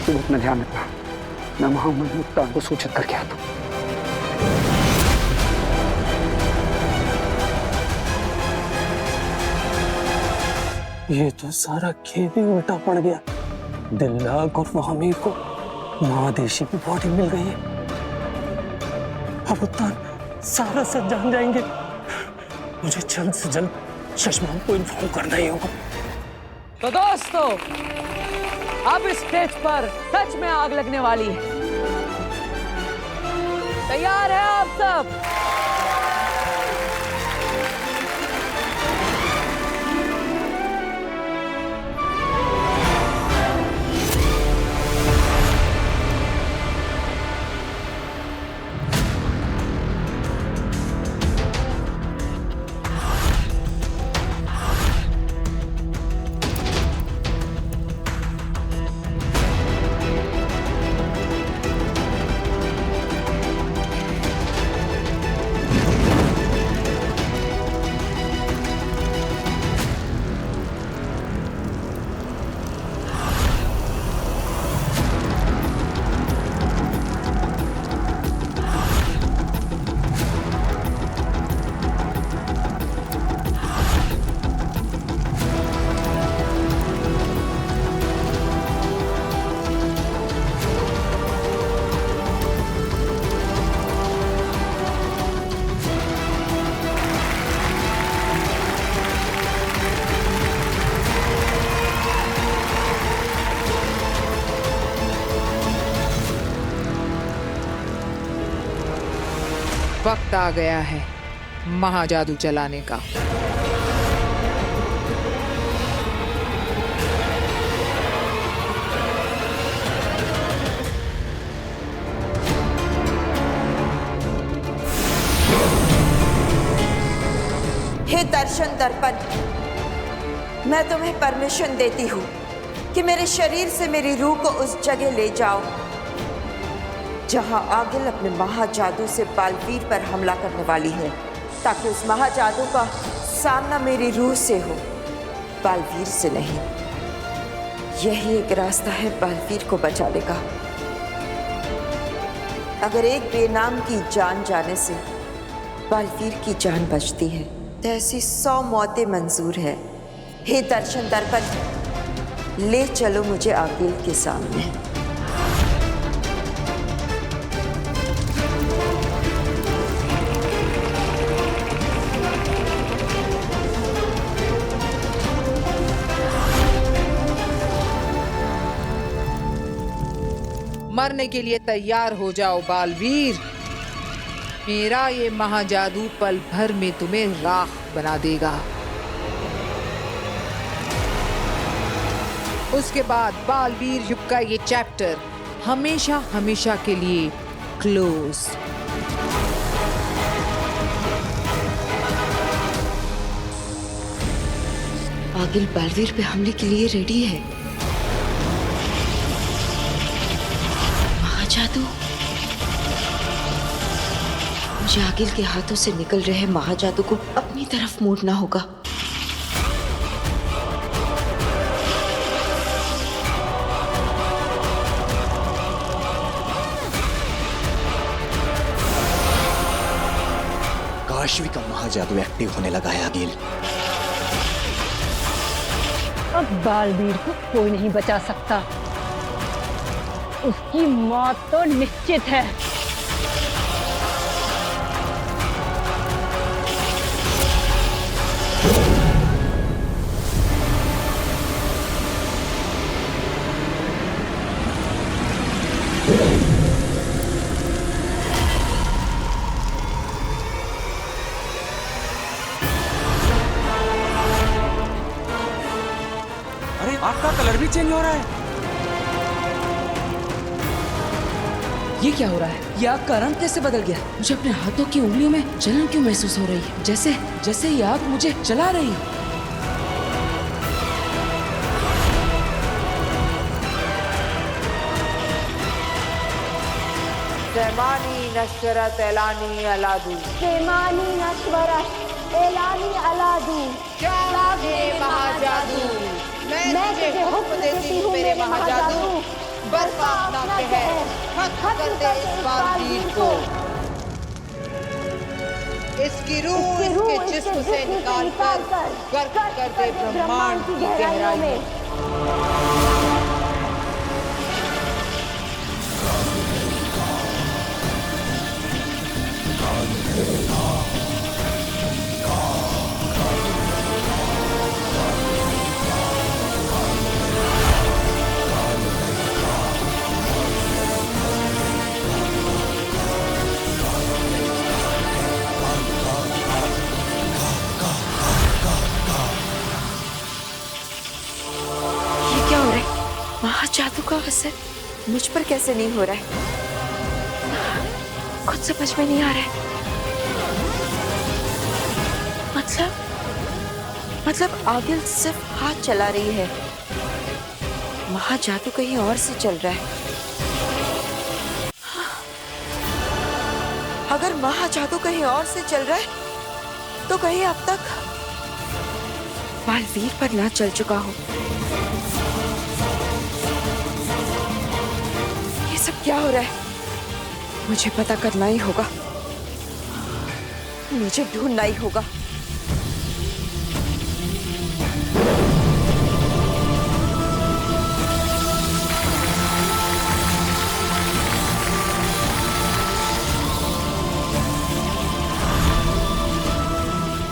तू अपना ध्यान रखना। मैं मोहम्मद मुख्तार को सूचित करके आता हूँ। ये तो सारा खेल ही उल्टा पड़ गया। दिल्लाग और वहामीर को महादेशी की बॉडी मिल गई है। अब मुख्तार सारा सच जान जाएंगे। मुझे जल्द से जल्द शशमान को इन्फॉर्म करना ही होगा। तो दोस्तों, अब इस स्टेज पर सच में आग लगने वाली है। तैयार है आप सब? वक्त आ गया है महाजादू चलाने का। हे दर्शन दर्पण, मैं तुम्हें परमिशन देती हूँ कि मेरे शरीर से मेरी रूह को उस जगह ले जाओ जहां आगिल अपने महाजादू से बालवीर पर हमला करने वाली है, ताकि उस महाजादू का सामना मेरी रूह से हो, बालवीर से नहीं। यही एक रास्ता है बालवीर को बचाने का। अगर एक बेनाम की जान जाने से बालवीर की जान बचती है तो ऐसी 100 मौतें मंजूर है। हे दर्शन दर्पण, ले चलो मुझे आगिल के सामने। मरने के लिए तैयार हो जाओ बालवीर। मेरा ये महाजादू पल भर में तुम्हें राख बना देगा। उसके बाद बालवीर युग का ये चैप्टर हमेशा हमेशा के लिए क्लोज। आगिल बालवीर पे हमले के लिए रेडी है। महाजादू, मुझे आगिल के हाथों से निकल रहे महाजादू को अपनी तरफ मोड़ना होगा। काशवी का महाजादू एक्टिव होने लगा है आगिल। अब बालवीर को कोई नहीं बचा सकता। उसकी मौत तो निश्चित है। अरे आग का कलर भी चेंज हो रहा है। ये क्या हो रहा है? ये आग का रंग कैसे बदल गया? मुझे अपने हाथों की उंगलियों में जलन क्यों महसूस हो रही है? जैसे जैसे ये आग मुझे जला रही है। सेमानी नशरत एलानी अलादू। सेमानी नशवरत एलानी अलादू। क्या है महाजादू? मैं तुझे हुक्म देती हूँ मेरे महाजादू, बरपा अपना कहर, खत्म कर दे इस बालवीर को। इसकी रूह इसके जिस्म से निकाल कर गर्क कर दे ब्रह्मांड की गहराई में। जादू का असर मुझ पर कैसे नहीं हो रहा है, कुछ समझ में नहीं आ रहा है। मतलब आगिल सिर्फ हाथ चला रही है, महाजादू कहीं और से चल रहा है। अगर महाजादू कहीं और से चल रहा है तो कहीं अब तक बालवीर पर ना चल चुका हो। सब क्या हो रहा है? मुझे पता करना ही होगा, मुझे ढूंढना ही होगा।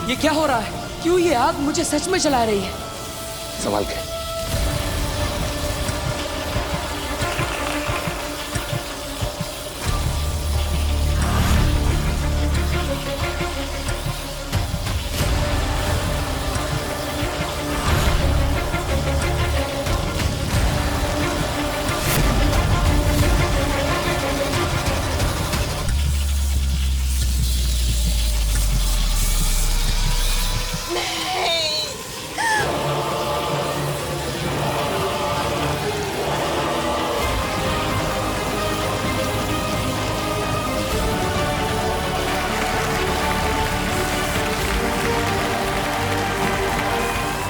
ये क्या हो रहा है? क्यों ये आग मुझे सच में जला रही है? संभाल के।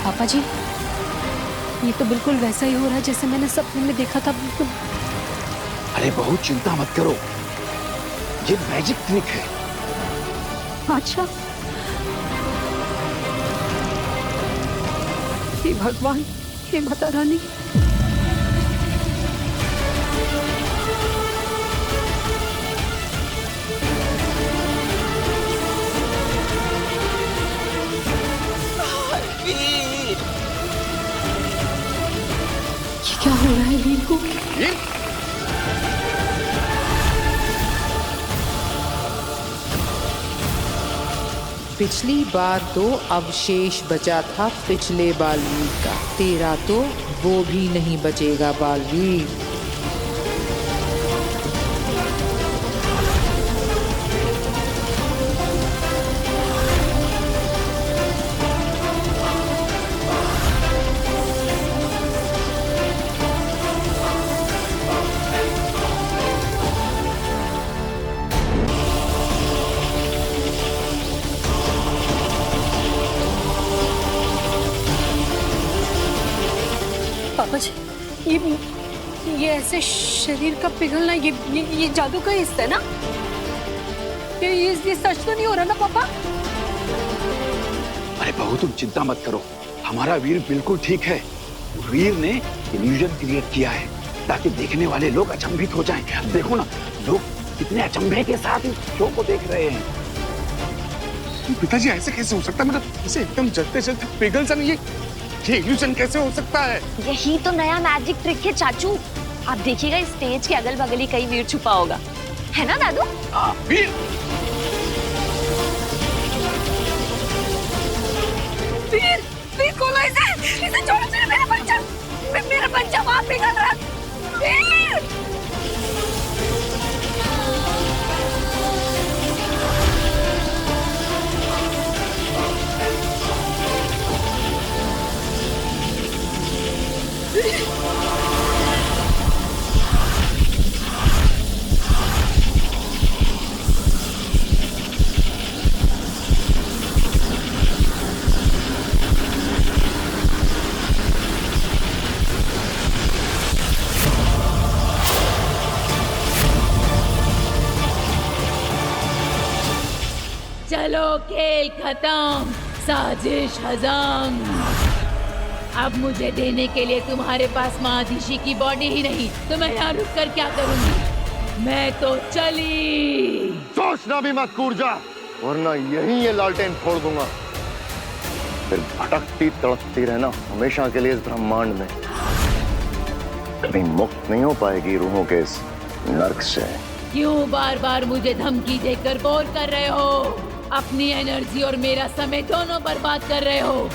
पापा जी, ये तो बिल्कुल वैसा ही हो रहा है जैसे मैंने सपने में देखा था। बिल्कुल। अरे बहुत चिंता मत करो, ये मैजिक ट्रिक है। अच्छा, हे भगवान, हे माता रानी। क्या हो रहा है वीर को? पिछली बार तो अवशेष बचा था पिछले बालवीर का, तेरा तो वो भी नहीं बचेगा बालवीर। पापा जी, ये ऐसे शरीर का पिघलना, ये जादू का हिस्सा है ना? ये सच तो नहीं हो रहा ना पापा? अरे बहू तुम चिंता मत करो, हमारा वीर बिल्कुल ठीक है। वीर ने इल्यूजन क्रिएट किया है ताकि देखने वाले लोग अचंभित हो जाएं। अब देखो ना, लोग कितने अचंभे के साथ इस शो को देख रहे हैं। पिताजी ऐसे कैसे हो सकता है? मतलब इसे एकदम जलते जलते पिघल जाना, ये इल्यूजन कैसे हो सकता है? यही तो नया मैजिक ट्रिक है चाचू। आप देखिएगा स्टेज के अगल बगल ही कहीं वीर छुपा होगा, है ना दादू? वीर वीर, वीर खोलो इसे छोड़ो, मेरा बच्चा वहां पिघल रहा है। वीर! चलो खेल खत्म, साजिश हजम। अब मुझे देने के लिए तुम्हारे पास महादिशी की बॉडी ही नहीं तो मैं यहाँ रुक कर क्या करूंगी? मैं तो चली। सोचना भी मत कूर्जा, वरना यहीं ये लालटेन फोड़ दूंगा। फिर भटकती तड़पती रहना हमेशा के लिए इस ब्रह्मांड में। कभी मुक्त नहीं हो पाएगी रूहों के इस नर्क से। क्यों बार बार मुझे धमकी देकर बोर कर रहे हो? अपनी एनर्जी और मेरा समय दोनों बर्बाद कर रहे हो।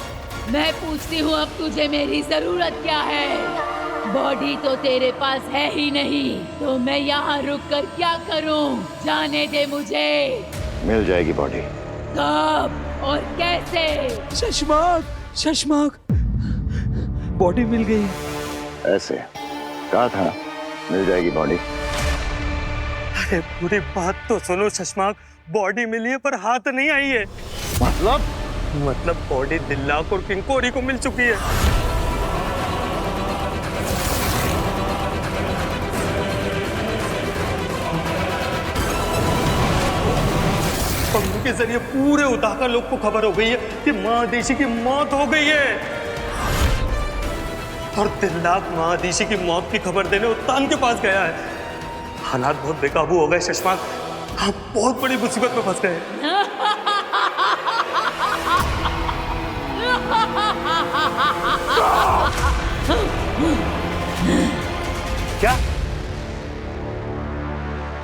मैं पूछती हूँ अब तुझे मेरी जरूरत क्या है? बॉडी तो तेरे पास है ही नहीं, तो मैं यहाँ रुक कर क्या करूँ? जाने दे मुझे। मिल जाएगी बॉडी। कब और कैसे? शशमाक बॉडी मिल गई। ऐसे कहा था, मिल जाएगी बॉडी। अरे पूरी बात तो सुनो शशमाक, बॉडी मिली है पर हाथ नहीं आई है। मतलब बॉडी दिल्लाक और किंकोरी को मिल चुकी है। पंगु के जरिए पूरे उताका लोग को खबर हो गई है कि महादेशी की मौत हो गई है। और दिल्लाक महादेशी की मौत की खबर देने उत्तान के पास गया है। हालात बहुत बेकाबू हो गए शशमाक, आप बहुत बड़ी मुसीबत में फंस गए। क्या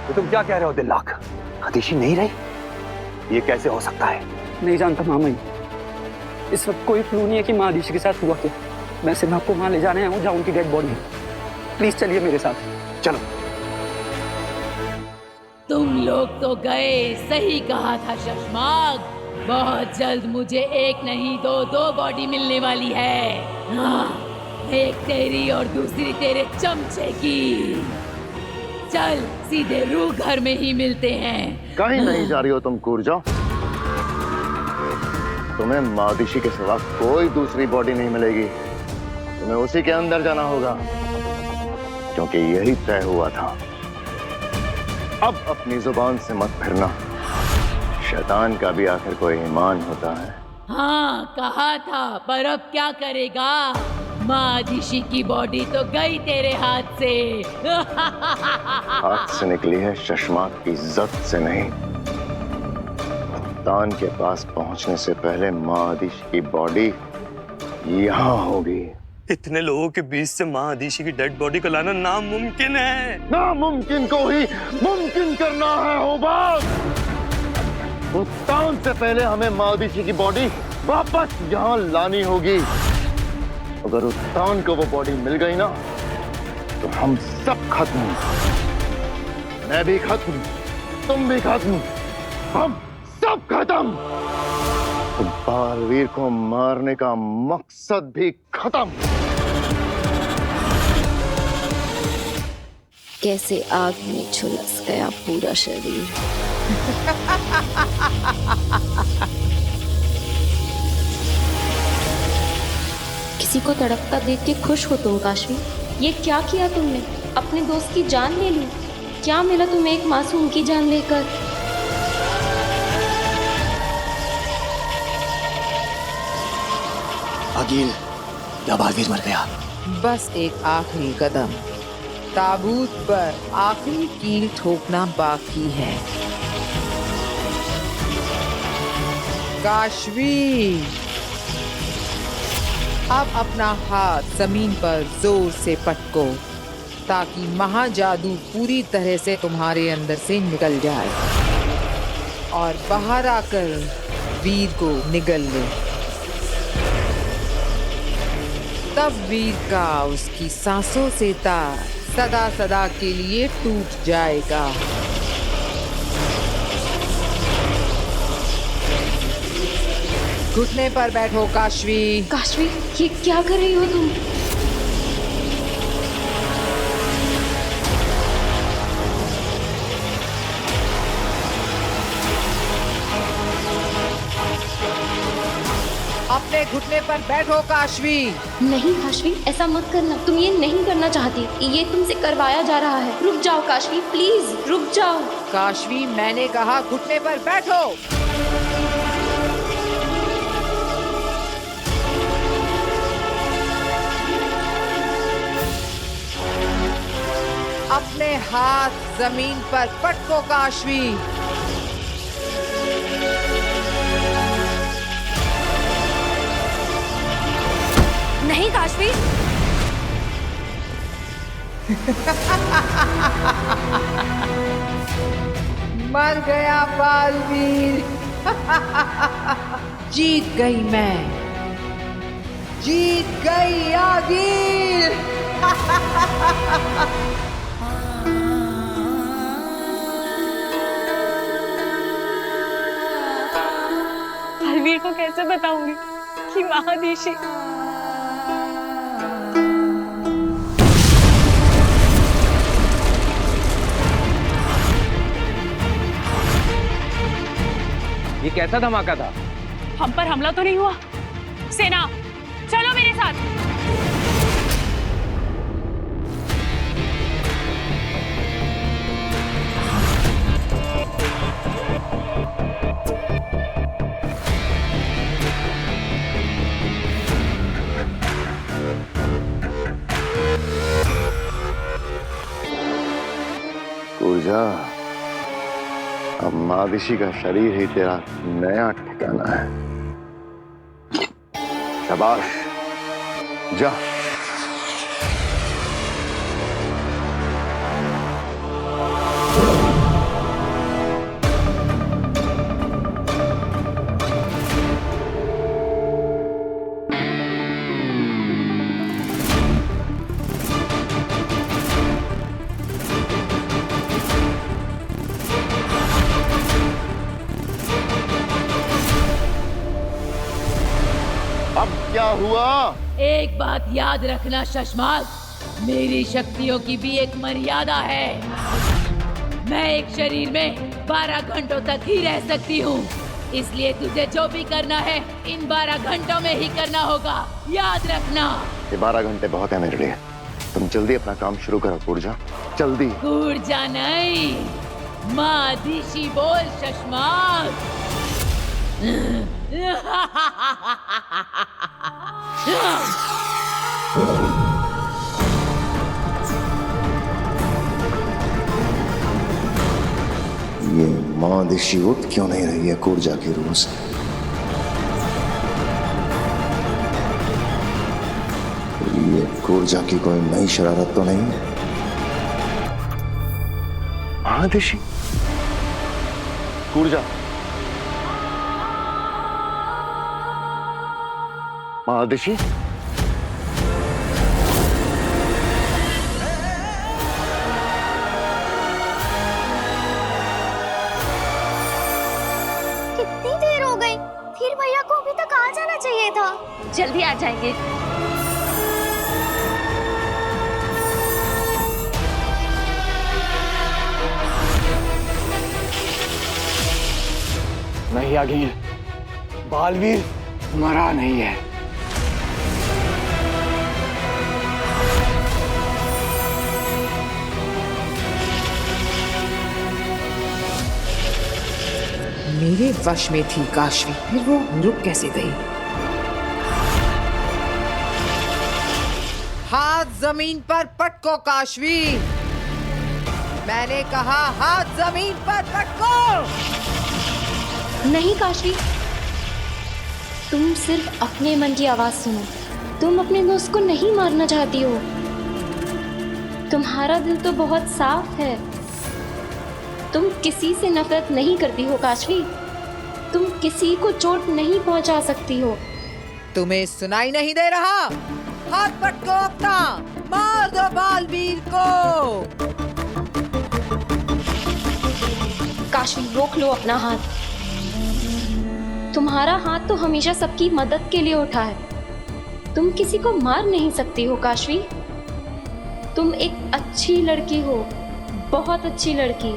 तो तुम क्या कह रहे हो दिल्लाक? हदीशी नहीं रही? ये कैसे हो सकता है? नहीं जानता मामा, इस वक्त कोई क्लू नहीं है कि महादिशी के साथ हुआ क्या। मैं सिर्फ आपको वहां ले जाने आया हूँ जहाँ उनकी डेड बॉडी है। प्लीज चलिए मेरे साथ। चलो। तुम लोग तो गए, सही कहा था शशमाक। बहुत जल्द मुझे एक नहीं दो बॉडी मिलने वाली है। हाँ, एक तेरी और दूसरी तेरे चमचे की। चल सीधे रूह घर में ही मिलते हैं। कहीं नहीं जा रही हो तुम कूर्जा। तुम्हें महादिशी के सिवा कोई दूसरी बॉडी नहीं मिलेगी। तुम्हें उसी के अंदर जाना होगा, क्योंकि यही तय हुआ था। अब अपनी जुबान से मत फिरना। शैतान का भी आखिर कोई ईमान होता है। हाँ कहा था, पर अब क्या करेगा? महादिशी की बॉडी तो गई तेरे हाथ से। हाथ से निकली है शशमाक की इज्जत से नहीं। तान के पास पहुंचने से पहले महादिशी की बॉडी यहाँ होगी। इतने लोगों के बीच से महादिशी की डेड बॉडी को लाना नामुमकिन है। नामुमकिन को ही मुमकिन करना है होबाज। उत्तान से पहले हमें महादिशी की बॉडी वापस यहाँ लानी होगी। अगर उत्तान को वो बॉडी मिल गई ना, तो हम सब खत्म। मैं भी खत्म, तुम भी खत्म, हम सब खत्म। तो बालवीर को मारने का मकसद भी खत्म। कैसे आग में झुलस गया पूरा शरीर। किसी को तड़पता देख के खुश हो तुम काशवी? ये क्या किया तुमने? अपने दोस्त की जान ले ली। क्या मिला तुम्हें एक मासूम की जान लेकर? अकील, क्या बालवीर मर गया? बस एक आखिरी कदम, ताबूत पर आखिरी कील ठोकना बाकी है। काशवी, अब अपना हाथ जमीन पर जोर से पटको ताकि महाजादू पूरी तरह से तुम्हारे अंदर से निकल जाए और बाहर आकर वीर को निगल ले। तब वीर का उसकी सांसों से तार सदा सदा के लिए टूट जाएगा। घुटने पर बैठो काशवी। काशवी, ये क्या कर रही हो तुम? अपने घुटने पर बैठो काशवी। नहीं काशवी, ऐसा मत करना। तुम ये नहीं करना चाहती, ये तुमसे करवाया जा रहा है। रुक जाओ काशवी, प्लीज रुक जाओ। काशवी, मैंने कहा घुटने पर बैठो। अपने हाथ जमीन पर पटको काशवी। नहीं काशवी। मर गया बालवीर। जीत गई मैं, जीत गई आगिर। बलवीर को कैसे बताऊंगी कि महादेशी ये कैसा धमाका था? हम पर हमला तो नहीं हुआ? सेना चलो मेरे साथ। पूजा, अब महादिशी का शरीर ही तेरा नया ठिकाना है। शाबाश, जा। क्या हुआ? एक बात याद रखना शशमाल, मेरी शक्तियों की भी एक मर्यादा है। मैं एक शरीर में 12 घंटों तक ही रह सकती हूँ, इसलिए तुझे जो भी करना है इन 12 घंटों में ही करना होगा, याद रखना। ये 12 घंटे बहुत है मेरे लिए। तुम जल्दी अपना काम शुरू करो पूजा, जल्दी। पूजा नहीं, महादिशी बोल शशमाल। ये महादिशी उठ क्यों नहीं रही है कूर्जा की रूह से? ये कूर्जा की कोई नई शरारत तो नहीं? महादिशी, कूर्जा, महादिशी, कितनी देर हो गई? फिर भैया को अभी तक आ जाना चाहिए था। जल्दी आ जाएंगे। नहीं आगिर, बालवीर मरा नहीं है। मेरे वश में थी काशवी, फिर वो रुक कैसे गई? हाथ जमीन पर पटको काशवी। मैंने कहा हाथ जमीन पर पटको। नहीं काशवी, तुम सिर्फ अपने मन की आवाज सुनो। तुम अपने दोस्त को नहीं मारना चाहती हो। तुम्हारा दिल तो बहुत साफ है। तुम किसी से नफरत नहीं करती हो काशवी। तुम किसी को चोट नहीं पहुंचा सकती हो। तुम्हें सुनाई नहीं दे रहा? हाथ पटको अपना, मार दो बालवीर को। काशवी रोक लो अपना हाथ। तुम्हारा हाथ तो हमेशा सबकी मदद के लिए उठा है। तुम किसी को मार नहीं सकती हो काशवी। तुम एक अच्छी लड़की हो, बहुत अच्छी लड़की।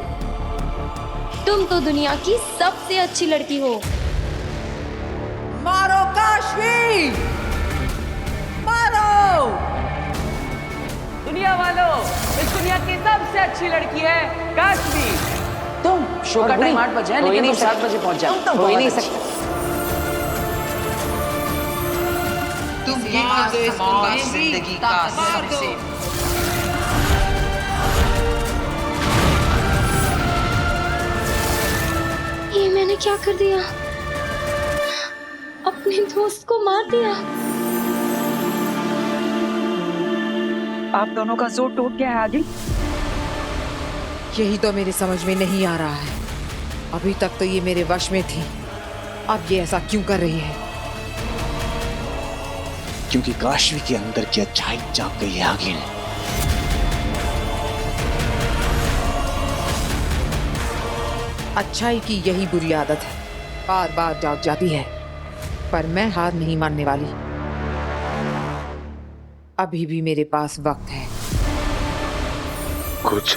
तुम तो दुनिया की सबसे अच्छी लड़की हो। मारो काशवी, मारो। दुनिया वालों, इस दुनिया की सबसे अच्छी लड़की है काशवी। तुम शो का टाइम 8 बजे है, लेकिन तुम 7 बजे पहुंच जाओ। हो ही नहीं सकता। तुम जिंदगी का सबसे ये मैंने क्या कर दिया? अपने दोस्त को मार दिया। आप दोनों का जोर टूट गया है आगे। यही तो मेरे समझ में नहीं आ रहा है। अभी तक तो ये मेरे वश में थी, अब ये ऐसा क्यों कर रही है? क्योंकि काशवी के अंदर की अच्छाई जाग गई है आगे। अच्छाई की यही बुरी आदत है, बार बार जाग जाती है। पर मैं हार नहीं मानने वाली। अभी भी मेरे पास वक्त है। कुछ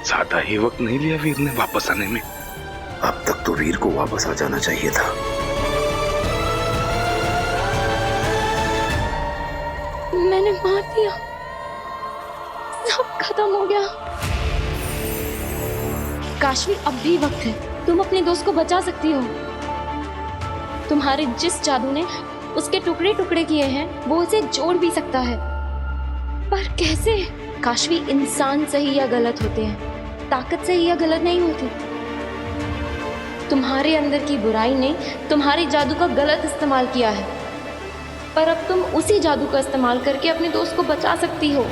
ज्यादा ही वक्त नहीं लिया वीर ने वापस आने में। अब तक तो वीर को वापस आ जाना चाहिए था। मैंने मार दिया, सब खत्म हो गया। काशवी, अब भी वक्त है, तुम अपने दोस्त को बचा सकती हो। तुम्हारे जिस जादू ने उसके टुकड़े टुकड़े किए हैं, वो उसे जोड़ भी सकता है। पर कैसे? काशवी, इंसान सही या गलत होते हैं, ताकत सही या गलत नहीं होती। तुम्हारे अंदर की बुराई ने तुम्हारे जादू का गलत इस्तेमाल किया है, पर अब तुम उसी जादू का इस्तेमाल करके अपने दोस्त को बचा सकती हो।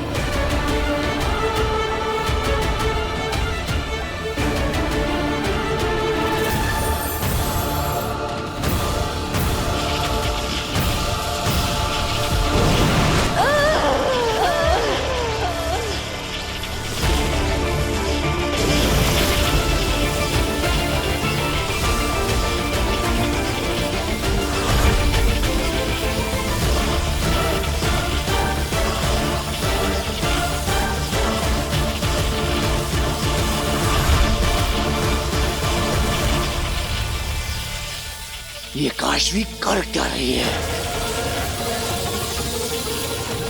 ये काशवी कर क्या रही है?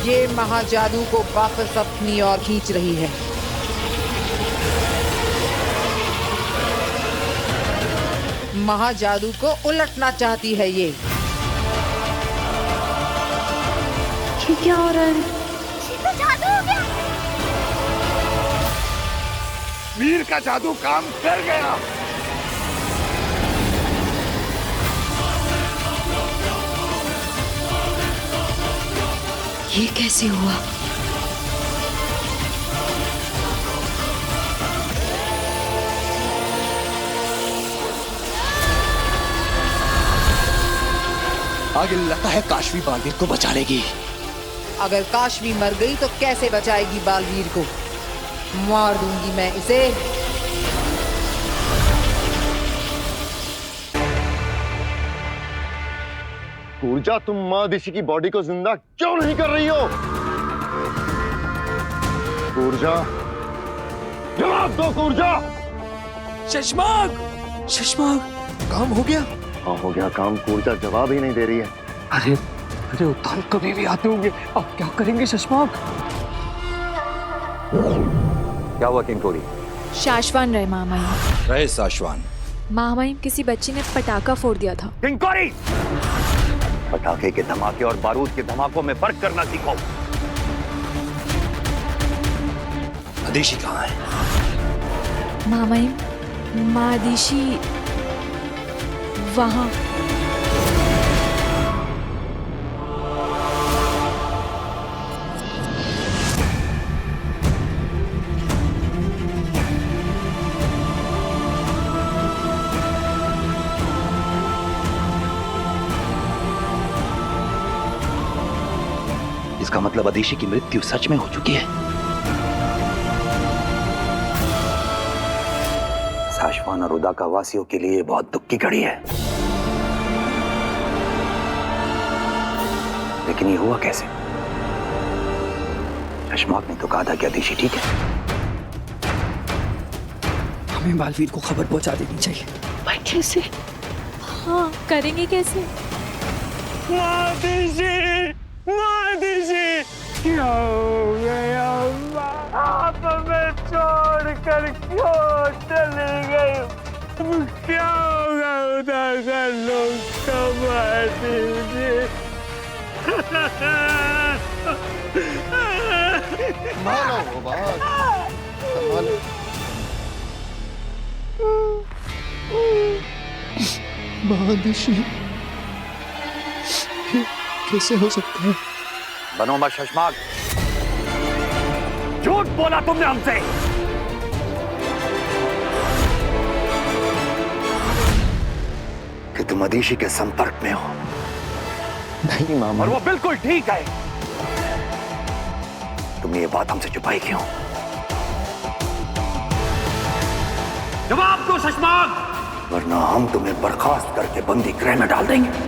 ये महाजादू को वापस अपनी ओर खींच रही है। महाजादू को उलटना चाहती है ये। क्या हो रहा है? तो जादू हो गया। वीर का जादू काम कर गया। ये कैसे हुआ? आगे लगता है काशवी बालवीर को बचा लेगी। अगर काशवी मर गई तो कैसे बचाएगी बालवीर को? मार दूंगी मैं इसे। ऊर्जा, तुम माँ दिशी की बॉडी को जिंदा क्यों नहीं कर रही हो? ऊर्जा, जवाब दो ऊर्जा। शशमाग, शशमाग, काम हो गया? हाँ हो गया काम। ऊर्जा जवाब ही नहीं दे रही है। अरे अरे उत्तान कभी भी आते होंगे, अब क्या करेंगे शशमाग? क्या हुआ किंकोरी? शाश्वान रहे मामाई। रहे साशवान। मामाई, किसी बच्ची ने पटाखा फोड़ दिया था। किंकोरी, पटाखे के धमाके और बारूद के धमाकों में फर्क करना सीखो। अदिशी कहाँ है? मामाई, मादिशी वहां। इसका मतलब अदिशी की मृत्यु सच में हो चुकी है। साशवान और उदाका वासियों के लिए बहुत दुख की घड़ी है। लेकिन ये हुआ कैसे? शशमाक ने तो कहा था कि अदिशी ठीक है। हमें बालवीर को खबर पहुंचा देनी चाहिए। पर कैसे? हाँ, करेंगे कैसे? क्या हो गया? आप हमें छोड़ कर छोड़कर क्यों चली गई? क्या होगा उधर का लोग संभाल दीजिए। संभालो वो बात, संभालो। महादशी, कैसे हो सकता है? बनो मत शशमाग, झूठ बोला तुमने हमसे। कि तुम मदीशी के संपर्क में हो। नहीं मामा। और वो बिल्कुल ठीक है। तुमने ये बात हमसे छुपाई क्यों? जवाब दो शशमाग, वरना हम तुम्हें बर्खास्त करके बंदी गृह में डाल देंगे।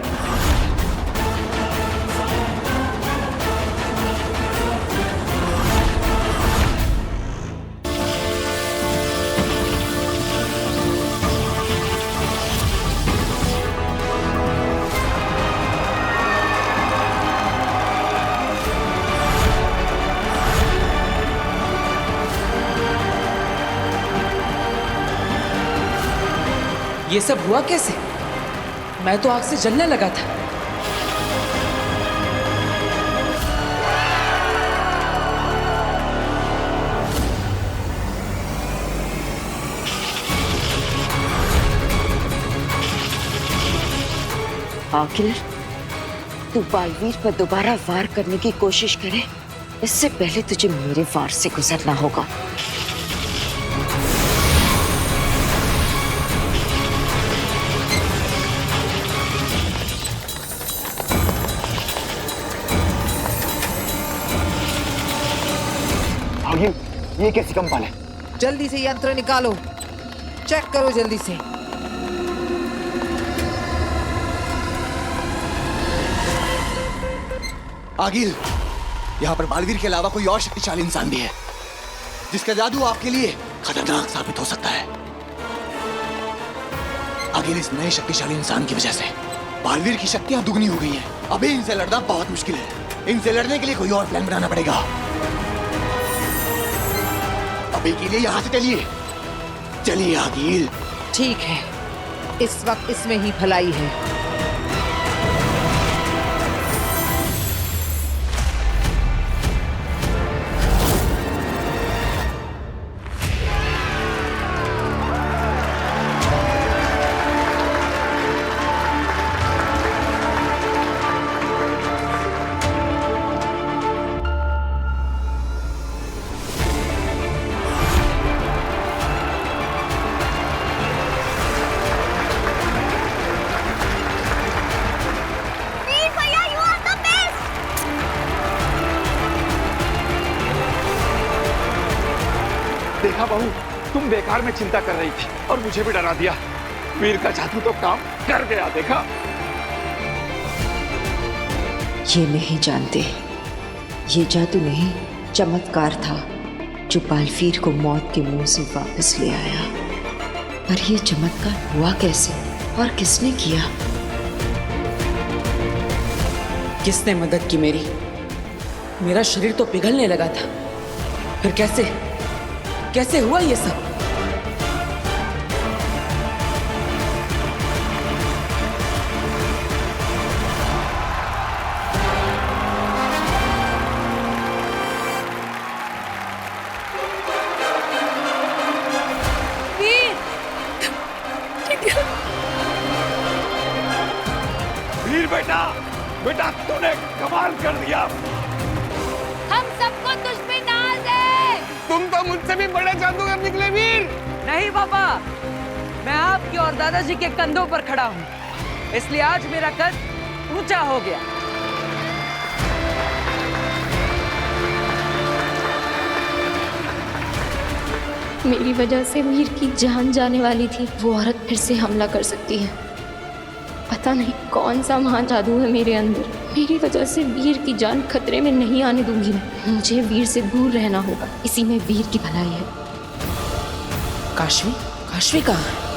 ये सब हुआ कैसे? मैं तो आग से जलने लगा था। आखिर तू बालवीर पर दोबारा वार करने की कोशिश करे, इससे पहले तुझे मेरे वार से गुजरना होगा। ये कैसी कंपन है? जल्दी से यंत्र निकालो, चेक करो जल्दी से। आगिल, यहाँ पर बालवीर के अलावा कोई और शक्तिशाली इंसान भी है जिसका जादू आपके लिए खतरनाक साबित हो सकता है। आगिल, इस नए शक्तिशाली इंसान की वजह से बालवीर की शक्तियां दुगनी हो गई हैं। अभी इनसे लड़ना बहुत मुश्किल है। इनसे लड़ने के लिए कोई और प्लान बनाना पड़ेगा। अभी के लिए यहाँ से चलिए। चलिए आगिल। ठीक है, इस वक्त इसमें ही भलाई है। देखा बहू, तुम बेकार में चिंता कर रही थी और मुझे भी डरा दिया। वीर का जादू तो काम कर गया। देखा? ये नहीं जानते, ये जादू नहीं, चमत्कार था जो बालवीर को मौत के मुंह से वापस ले आया। पर ये चमत्कार हुआ कैसे और किसने किया? किसने मदद की मेरी? मेरा शरीर तो पिघलने लगा था। फिर कैसे हुआ ये सब? वीर बेटा तूने कमाल कर दिया। हम सबको तुझ पे नाज है। तुम तो मुझसे भी बड़े जादूगर निकले वीर। नहीं पापा, मैं आपके और दादाजी के कंधों पर खड़ा हूँ, इसलिए आज मेरा कद ऊंचा हो गया। मेरी वजह से वीर की जान जाने वाली थी। वो औरत फिर से हमला कर सकती है। पता नहीं कौन सा महान जादू है मेरे अंदर। मेरी वजह से वीर की जान खतरे में नहीं आने दूंगी मैं। मुझे वीर से दूर रहना होगा, इसी में वीर की भलाई है। काशवी कहाँ है?